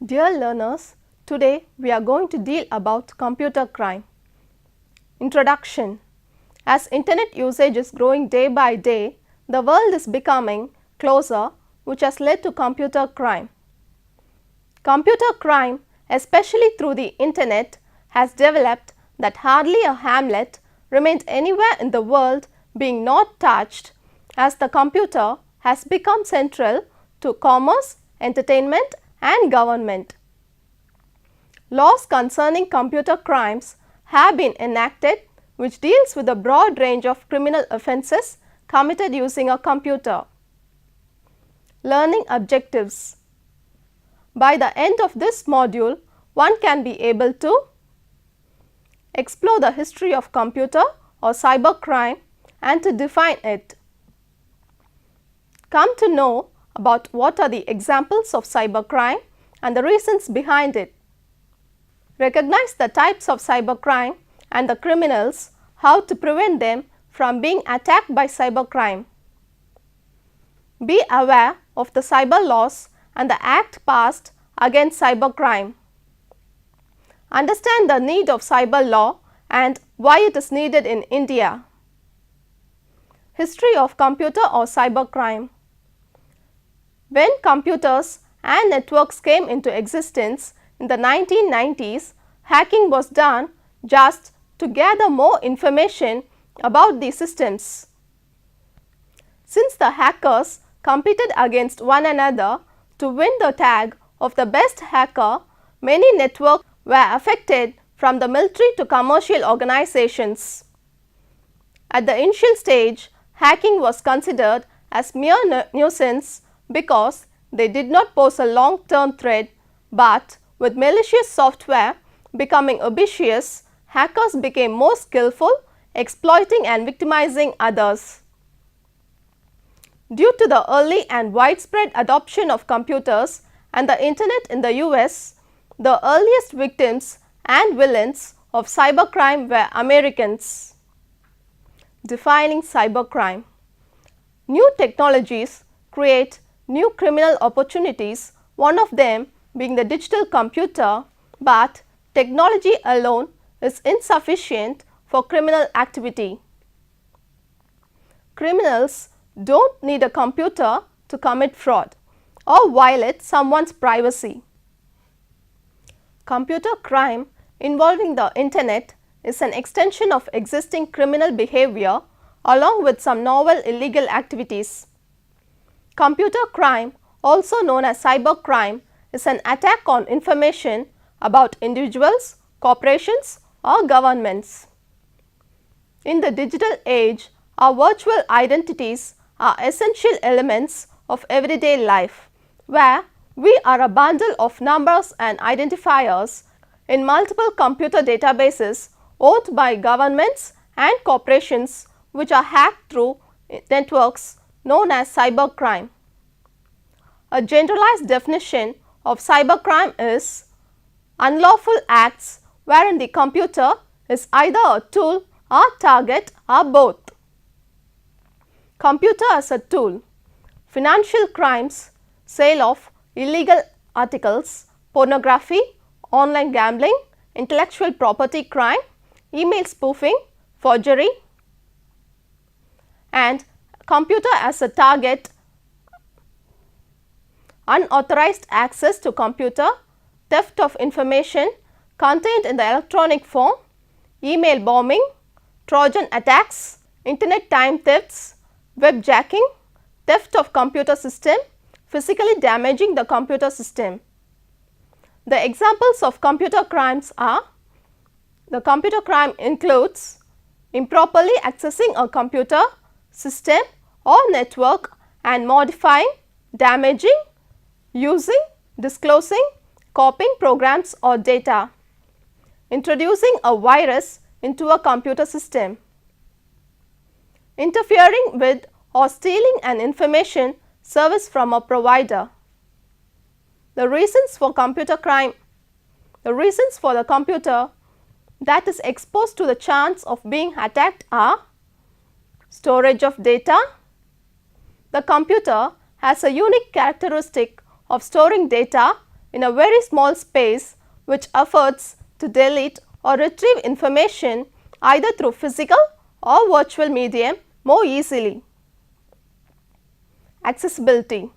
Dear learners, today we are going to deal about computer crime. Introduction. As internet usage is growing day by day, the world is becoming closer, which has led to computer crime. Computer crime, especially through the internet, has developed that hardly a hamlet remains anywhere in the world being not touched, as the computer has become central to commerce, entertainment and government. Laws concerning computer crimes have been enacted which deals with a broad range of criminal offences committed using a computer. Learning objectives. By the end of this module, one can be able to explore the history of computer or cyber crime and to define it. Come to know about what are the examples of cybercrime and the reasons behind it. Recognize the types of cybercrime and the criminals, how to prevent them from being attacked by cybercrime. Be aware of the cyber laws and the act passed against cybercrime. Understand the need of cyber law and why it is needed in India. History of computer or cybercrime. When computers and networks came into existence in the 1990s, hacking was done just to gather more information about these systems. Since the hackers competed against one another to win the tag of the best hacker, many networks were affected from the military to commercial organizations. At the initial stage, hacking was considered as mere nuisance because they did not pose a long-term threat, but with malicious software becoming ubiquitous, hackers became more skillful, exploiting and victimizing others. Due to the early and widespread adoption of computers and the internet in the US, the earliest victims and villains of cybercrime were Americans. Defining cybercrime. New technologies create new criminal opportunities, one of them being the digital computer, but technology alone is insufficient for criminal activity. Criminals don't need a computer to commit fraud or violate someone's privacy. Computer crime involving the internet is an extension of existing criminal behavior along with some novel illegal activities. Computer crime, also known as cybercrime, is an attack on information about individuals, corporations or governments. In the digital age, our virtual identities are essential elements of everyday life, where we are a bundle of numbers and identifiers in multiple computer databases owned by governments and corporations, which are hacked through networks known as cybercrime. A generalized definition of cybercrime is unlawful acts wherein the computer is either a tool or target or both. Computer as a tool. Financial crimes, sale of illegal articles, pornography, online gambling, intellectual property crime, email spoofing, forgery, and computer as a target, unauthorized access to computer, theft of information contained in the electronic form, email bombing, Trojan attacks, internet time thefts, webjacking, theft of computer system, physically damaging the computer system. The examples of computer crimes are: the computer crime includes improperly accessing a computer system or network and modifying, damaging, using, disclosing, copying programs or data, introducing a virus into a computer system, interfering with or stealing an information service from a provider. The reasons for computer crime. The reasons for the computer that is exposed to the chance of being attacked are: storage of data. The computer has a unique characteristic of storing data in a very small space which affords to delete or retrieve information either through physical or virtual medium more easily. Accessibility.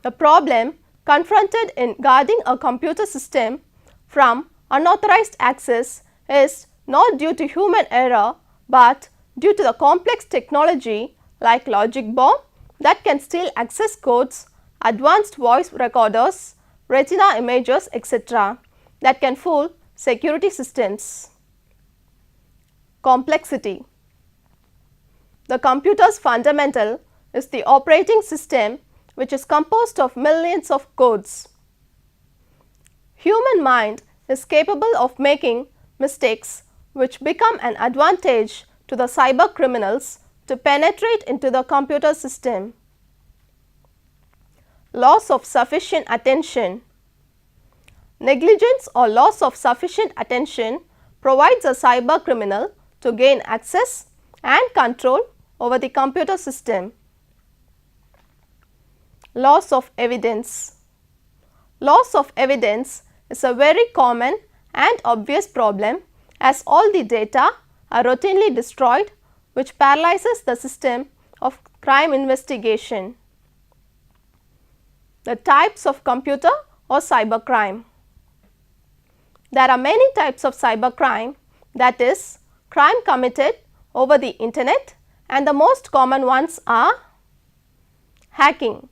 The problem confronted in guarding a computer system from unauthorized access is not due to human error, but due to the complex technology like logic bomb that can steal access codes, advanced voice recorders, retina images, etc. that can fool security systems. Complexity. The computer's fundamental is the operating system, which is composed of millions of codes. Human mind is capable of making mistakes which become an advantage to the cyber criminals to penetrate into the computer system. Loss of sufficient attention. Negligence or loss of sufficient attention provides a cyber criminal to gain access and control over the computer system. Loss of evidence. Loss of evidence is a very common and obvious problem, as all the data are routinely destroyed, which paralyzes the system of crime investigation. The types of computer or cybercrime. There are many types of cybercrime, that is, crime committed over the internet, and the most common ones are hacking.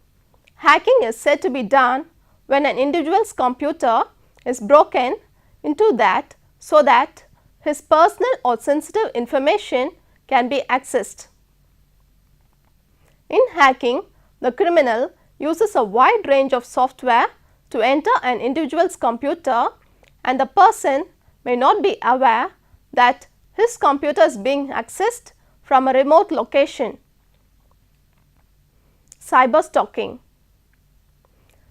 Hacking is said to be done when an individual's computer is broken into that so that his personal or sensitive information can be accessed. In hacking, the criminal uses a wide range of software to enter an individual's computer, and the person may not be aware that his computer is being accessed from a remote location. Cyberstalking.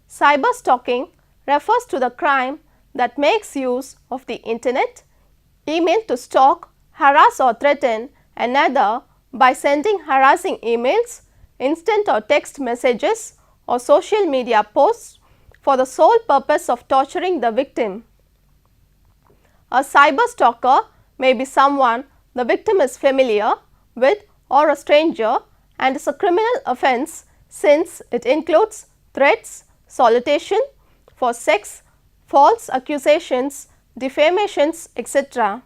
Cyberstalking refers to the crime that makes use of the internet, email to stalk, harass or threaten another by sending harassing emails, instant or text messages or social media posts for the sole purpose of torturing the victim. A cyberstalker may be someone the victim is familiar with or a stranger, and is a criminal offence since it includes threats, solicitation for sex, false accusations, defamations, etc.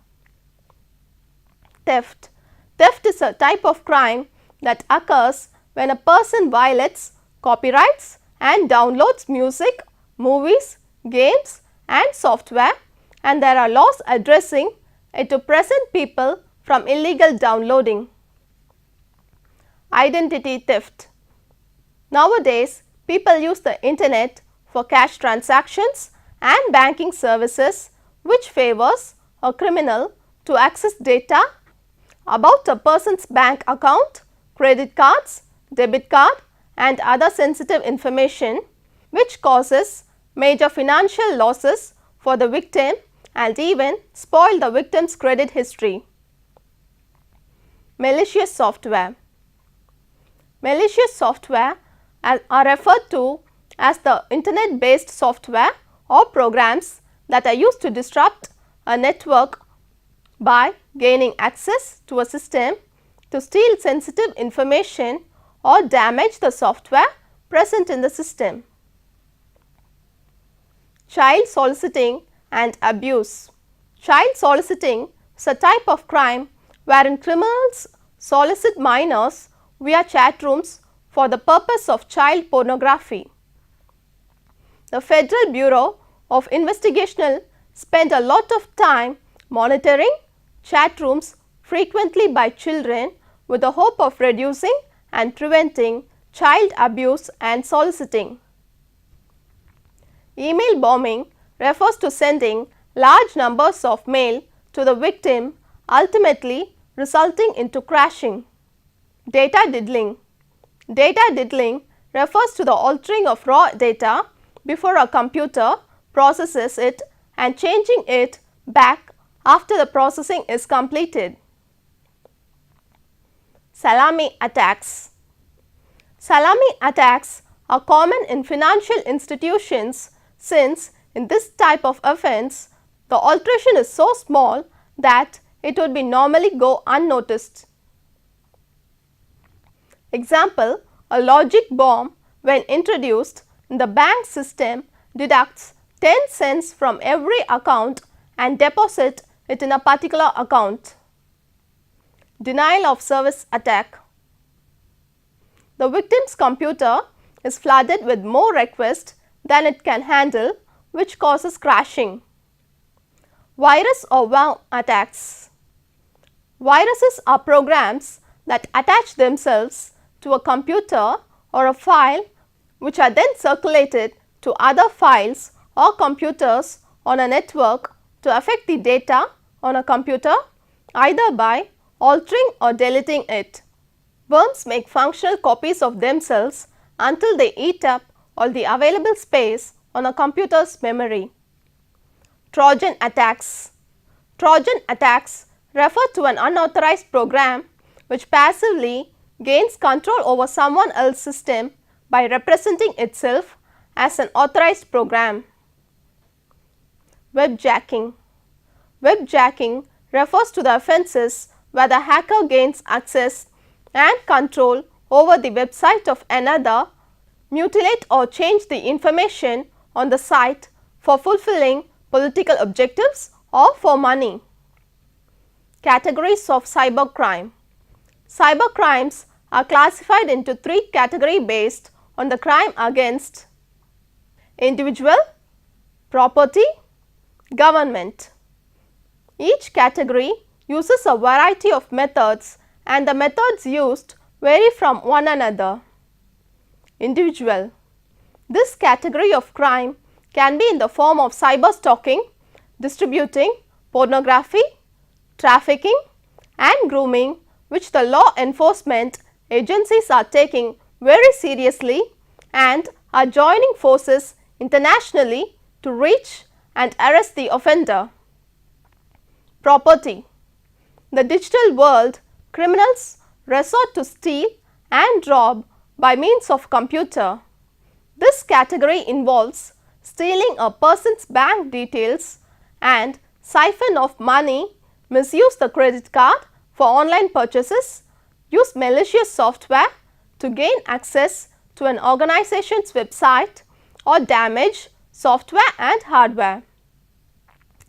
Theft. Theft is a type of crime that occurs when a person violates copyrights and downloads music, movies, games and software, and there are laws addressing it to prevent people from illegal downloading. Identity theft. Nowadays, people use the internet for cash transactions and banking services, which favors a criminal to access data about a person's bank account, credit cards, debit card and other sensitive information, which causes major financial losses for the victim and even spoil the victim's credit history. Malicious software. Malicious software are referred to as the internet based software or programs that are used to disrupt a network by gaining access to a system to steal sensitive information or damage the software present in the system. Child soliciting and abuse. Child soliciting is a type of crime wherein criminals solicit minors via chat rooms for the purpose of child pornography. The Federal Bureau of Investigation spent a lot of time monitoring chat rooms frequently by children with the hope of reducing and preventing child abuse and soliciting. Email bombing refers to sending large numbers of mail to the victim, ultimately resulting into crashing. Data diddling. Data diddling refers to the altering of raw data before a computer processes it and changing it back after the processing is completed. Salami attacks. Salami attacks are common in financial institutions since in this type of offense the alteration is so small that it would be normally go unnoticed. Example, a logic bomb when introduced in the bank system deducts 10 cents from every account and deposit it in a particular account. Denial of service attack. The victim's computer is flooded with more requests than it can handle, which causes crashing. Virus or worm attacks. Viruses are programs that attach themselves to a computer or a file which are then circulated to other files or computers on a network to affect the data on a computer either by altering or deleting it. Worms make functional copies of themselves until they eat up all the available space on a computer's memory. Trojan attacks. Trojan attacks refer to an unauthorized program which passively gains control over someone else's system by representing itself as an authorized program. Webjacking. Webjacking refers to the offenses where the hacker gains access and control over the website of another, mutilate or change the information on the site for fulfilling political objectives or for money. Categories of cybercrime. Cybercrimes are classified into 3 categories based on the crime against individual, property, government. Each category uses a variety of methods and the methods used vary from one another. Individual. This category of crime can be in the form of cyber stalking, distributing pornography, trafficking and grooming, which the law enforcement agencies are taking very seriously and are joining forces internationally to reach and arrest the offender. Property. The digital world, criminals resort to steal and rob by means of computer. This category involves stealing a person's bank details and siphon off money, misuse the credit card for online purchases, use malicious software to gain access to an organization's website or damage software and hardware.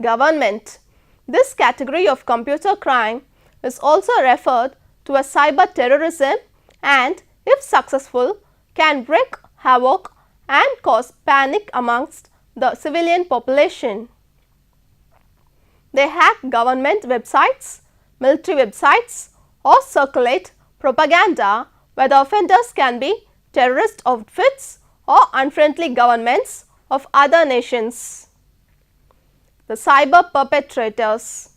Government. This category of computer crime is also referred to as cyber terrorism and, if successful, can wreak havoc and cause panic amongst the civilian population. They hack government websites, military websites or circulate propaganda where the offenders can be terrorist outfits or unfriendly governments of other nations. The cyber perpetrators.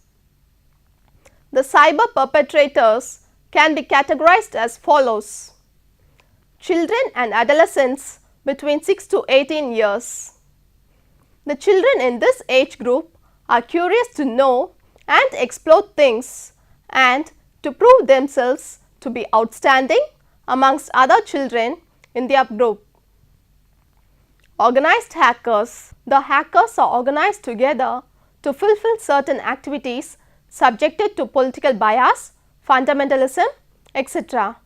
The cyber perpetrators can be categorized as follows: children and adolescents between 6 to 18 years. The children in this age group are curious to know and explore things and to prove themselves to be outstanding amongst other children in their group. Organized hackers. The hackers are organized together to fulfill certain activities subjected to political bias, fundamentalism, etc.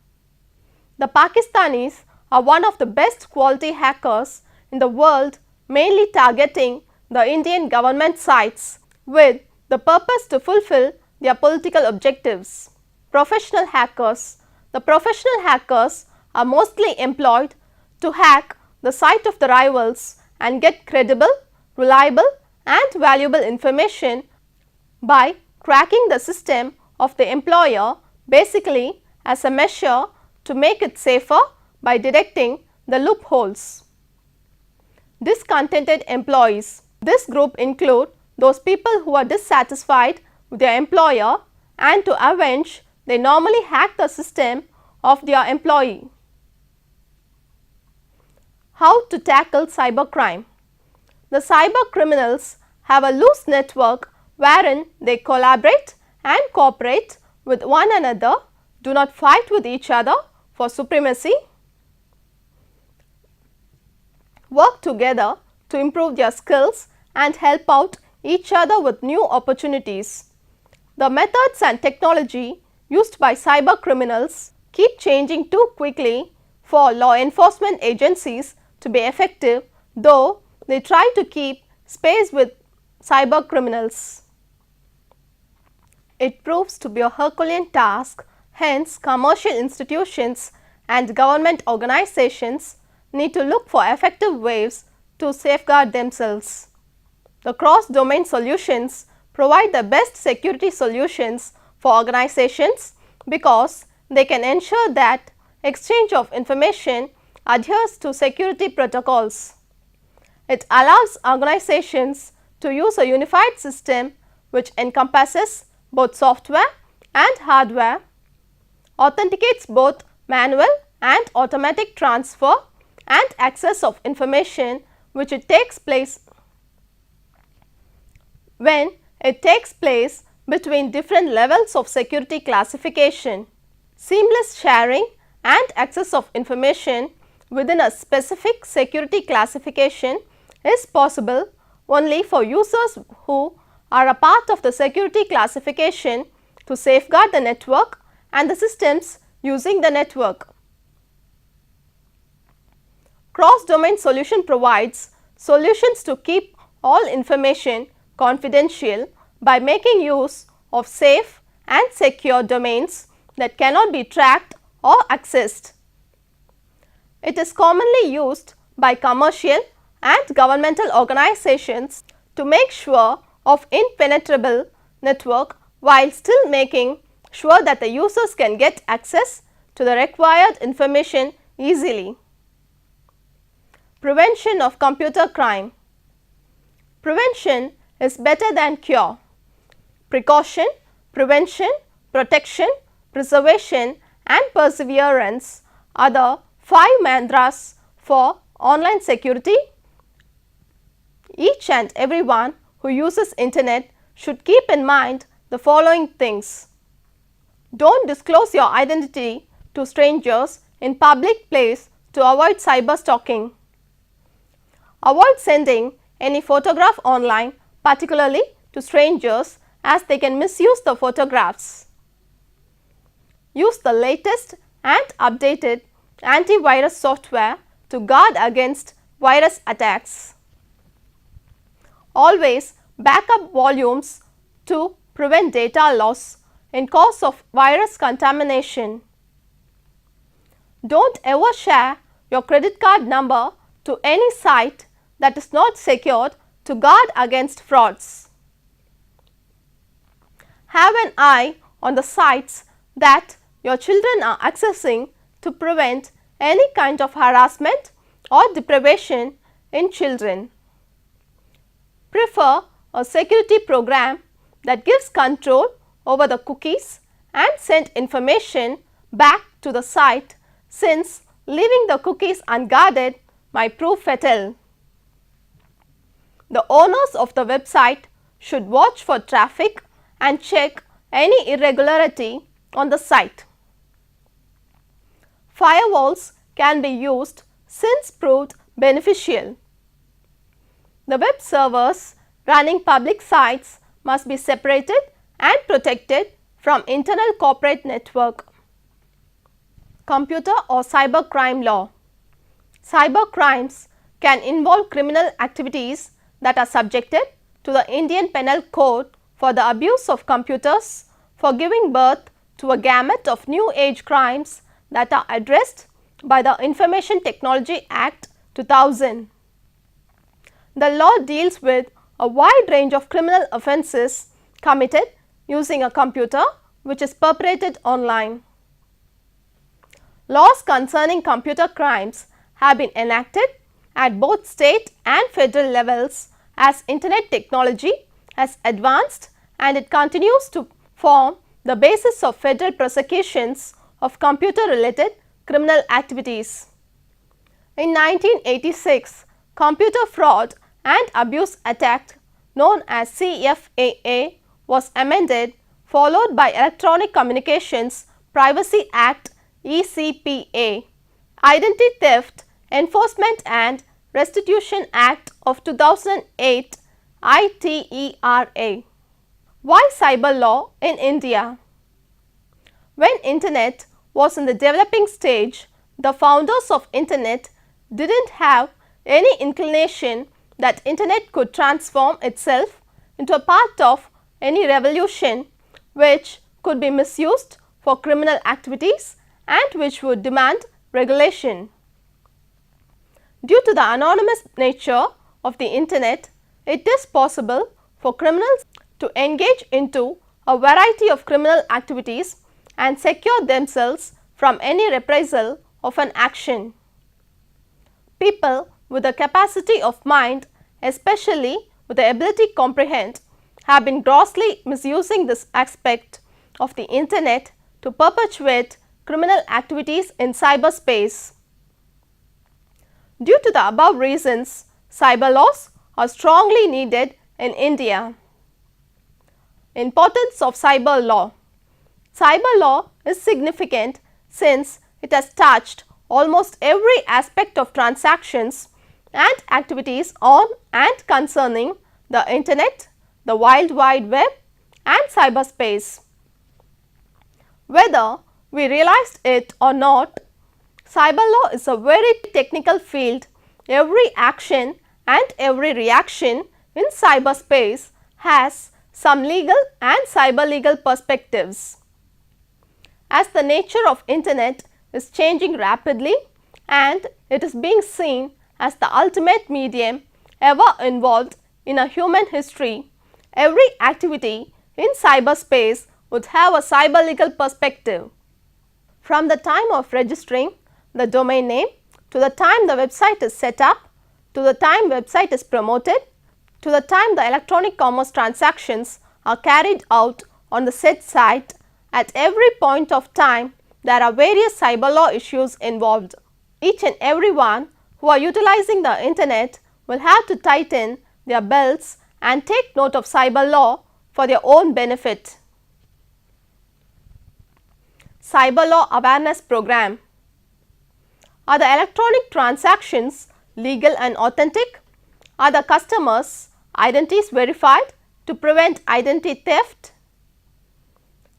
The Pakistanis are one of the best quality hackers in the world, mainly targeting the Indian government sites with the purpose to fulfill their political objectives. Professional hackers. The professional hackers are mostly employed to hack the site of the rivals and get credible, reliable and valuable information by cracking the system of the employer, basically as a measure to make it safer by detecting the loopholes. Discontented employees. This group include those people who are dissatisfied with their employer and to avenge they normally hack the system of their employee. How to tackle cybercrime? The cyber criminals have a loose network wherein they collaborate and cooperate with one another, do not fight with each other for supremacy, work together to improve their skills and help out each other with new opportunities. The methods and technology used by cyber criminals keep changing too quickly for law enforcement agencies to be effective, though they try to keep pace with cyber criminals. It proves to be a Herculean task, hence commercial institutions and government organizations need to look for effective ways to safeguard themselves. The cross-domain solutions provide the best security solutions for organizations because they can ensure that exchange of information adheres to security protocols. It allows organizations to use a unified system which encompasses both software and hardware, authenticates both manual and automatic transfer and access of information which it takes place when it takes place between different levels of security classification. Seamless sharing and access of information within a specific security classification is possible only for users who are a part of the security classification to safeguard the network and the systems using the network. Cross-domain solution provides solutions to keep all information confidential by making use of safe and secure domains that cannot be tracked or accessed. It is commonly used by commercial and governmental organizations to make sure of impenetrable network while still making sure that the users can get access to the required information easily. Prevention of computer crime. Prevention is better than cure. Precaution, prevention, protection, preservation and perseverance are the 5 mantras for online security. Each and everyone who uses internet should keep in mind the following things. Don't disclose your identity to strangers in public place to avoid cyber stalking. Avoid sending any photograph online, particularly to strangers, as they can misuse the photographs. Use the latest and updated antivirus software to guard against virus attacks. Always back up volumes to prevent data loss in case of virus contamination. Don't ever share your credit card number to any site that is not secured to guard against frauds. Have an eye on the sites that your children are accessing to prevent any kind of harassment or deprivation in children. Prefer a security program that gives control over the cookies and send information back to the site, since leaving the cookies unguarded might prove fatal. The owners of the website should watch for traffic and check any irregularity on the site. Firewalls can be used since proved beneficial. The web servers running public sites must be separated and protected from internal corporate network. Computer or cyber crime law. Cyber crimes can involve criminal activities that are subjected to the Indian Penal Code for the abuse of computers, for giving birth to a gamut of new age crimes that are addressed by the Information Technology Act 2000. The law deals with a wide range of criminal offences committed using a computer which is perpetrated online. Laws concerning computer crimes have been enacted at both state and federal levels as internet technology has advanced, and it continues to form the basis of federal prosecutions of computer related criminal activities. In 1986, Computer Fraud and Abuse Act, known as CFAA, was amended, followed by Electronic Communications Privacy Act (ECPA), Identity Theft Enforcement and Restitution Act of 2008 ITERA. Why cyber law in India? When Internet was in the developing stage, the founders of Internet didn't have any inclination that Internet could transform itself into a part of any revolution which could be misused for criminal activities and which would demand regulation. Due to the anonymous nature of the Internet, it is possible for criminals to engage into a variety of criminal activities and secure themselves from any reprisal of an action. People with the capacity of mind, especially with the ability to comprehend, have been grossly misusing this aspect of the Internet to perpetuate criminal activities in cyberspace. Due to the above reasons, cyber laws are strongly needed in India. Importance of cyber law. Cyber law is significant since it has touched almost every aspect of transactions and activities on and concerning the Internet, the World Wide Web and cyberspace. Whether we realized it or not, cyber law is a very technical field. Every action and every reaction in cyberspace has some legal and cyber legal perspectives. As the nature of Internet is changing rapidly and it is being seen as the ultimate medium ever involved in a human history, every activity in cyberspace would have a cyber legal perspective. From the time of registering the domain name to the time the website is set up, to the time website is promoted, to the time the electronic commerce transactions are carried out on the said site, at every point of time there are various cyber law issues involved. Each and every one who are utilizing the Internet will have to tighten their belts and take note of cyber law for their own benefit. Cyber Law Awareness Program. Are the electronic transactions legal and authentic? Are the customers' identities verified to prevent identity theft?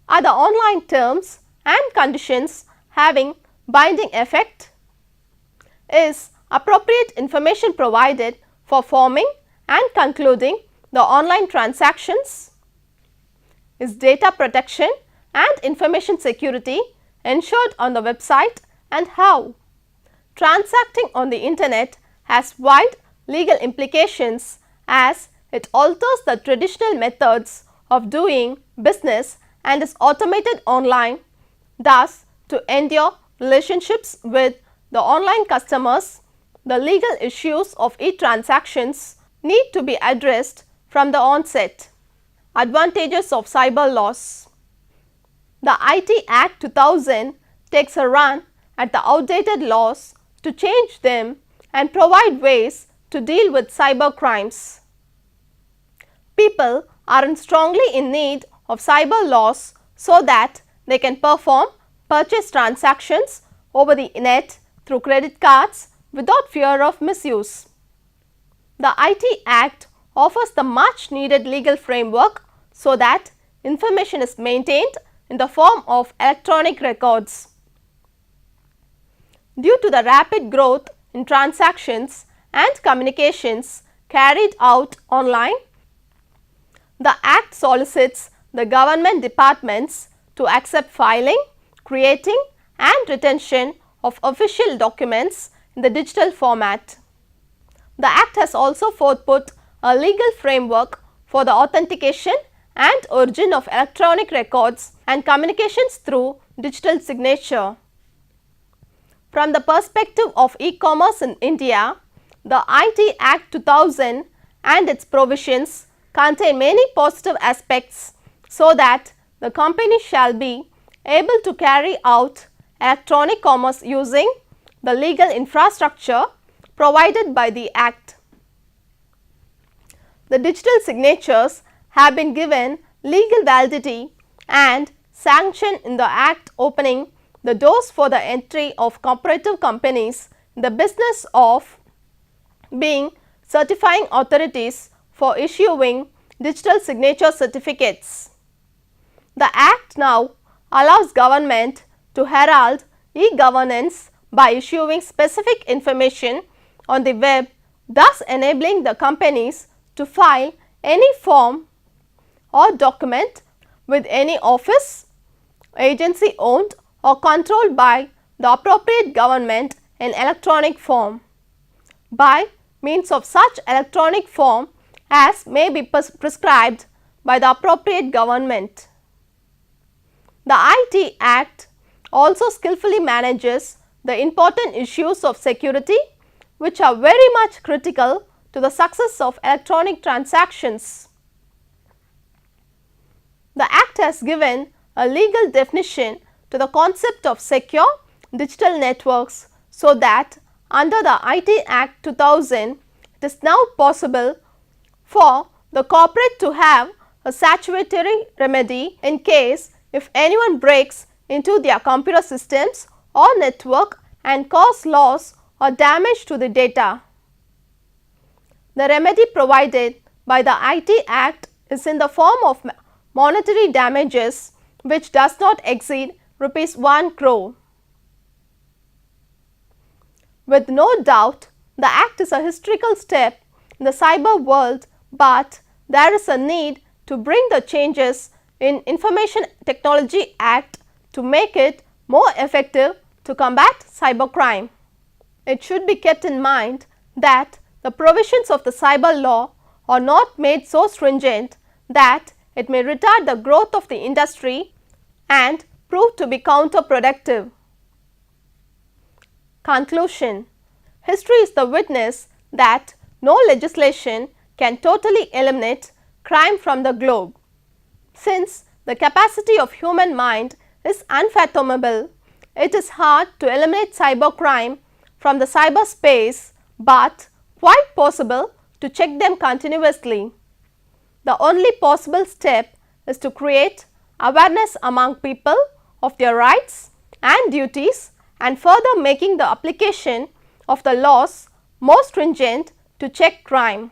Are the online terms and conditions having binding effect? Is appropriate information provided for forming and concluding the online transactions? Is data protection and information security ensured on the website, and how? Transacting on the Internet has wide legal implications as it alters the traditional methods of doing business and is automated online. Thus, to endure relationships with the online customers, the legal issues of e-transactions need to be addressed from the onset. Advantages of cyber laws. The IT Act 2000 takes a run at the outdated laws to change them and provide ways to deal with cyber crimes. People are strongly in need of cyber laws so that they can perform purchase transactions over the net through credit cards without fear of misuse. The IT Act offers the much needed legal framework so that information is maintained in the form of electronic records. Due to the rapid growth in transactions and communications carried out online, the Act solicits the government departments to accept filing, creating and retention of official documents in the digital format. The Act has also forthput a legal framework for the authentication and origin of electronic records and communications through digital signature. From the perspective of e-commerce in India, the IT Act 2000 and its provisions contain many positive aspects so that the company shall be able to carry out electronic commerce using the legal infrastructure provided by the Act. The digital signatures have been given legal validity and sanction in the Act, opening the doors for the entry of cooperative companies in the business of being certifying authorities for issuing digital signature certificates. The Act now allows government to herald e-governance by issuing specific information on the web, thus enabling the companies to file any form or document with any office, agency owned or controlled by the appropriate government in electronic form, by means of such electronic form as may be prescribed by the appropriate government. The IT Act also skillfully manages the important issues of security which are very much critical to the success of electronic transactions. The Act has given a legal definition to the concept of secure digital networks, so that under the IT Act 2000, it is now possible for the corporate to have a statutory remedy in case if anyone breaks into their computer systems or network and cause loss or damage to the data. The remedy provided by the IT Act is in the form of monetary damages which does not exceed rupees 1 crore. With no doubt, the Act is a historical step in the cyber world, but there is a need to bring the changes in Information Technology Act to make it more effective to combat cybercrime. It should be kept in mind that the provisions of the cyber law are not made so stringent that it may retard the growth of the industry and prove to be counterproductive. Conclusion: history is the witness that no legislation can totally eliminate crime from the globe. Since the capacity of human mind is unfathomable, it is hard to eliminate cybercrime from the cyberspace, but quite possible to check them continuously. The only possible step is to create awareness among people of their rights and duties, and further making the application of the laws more stringent to check crime.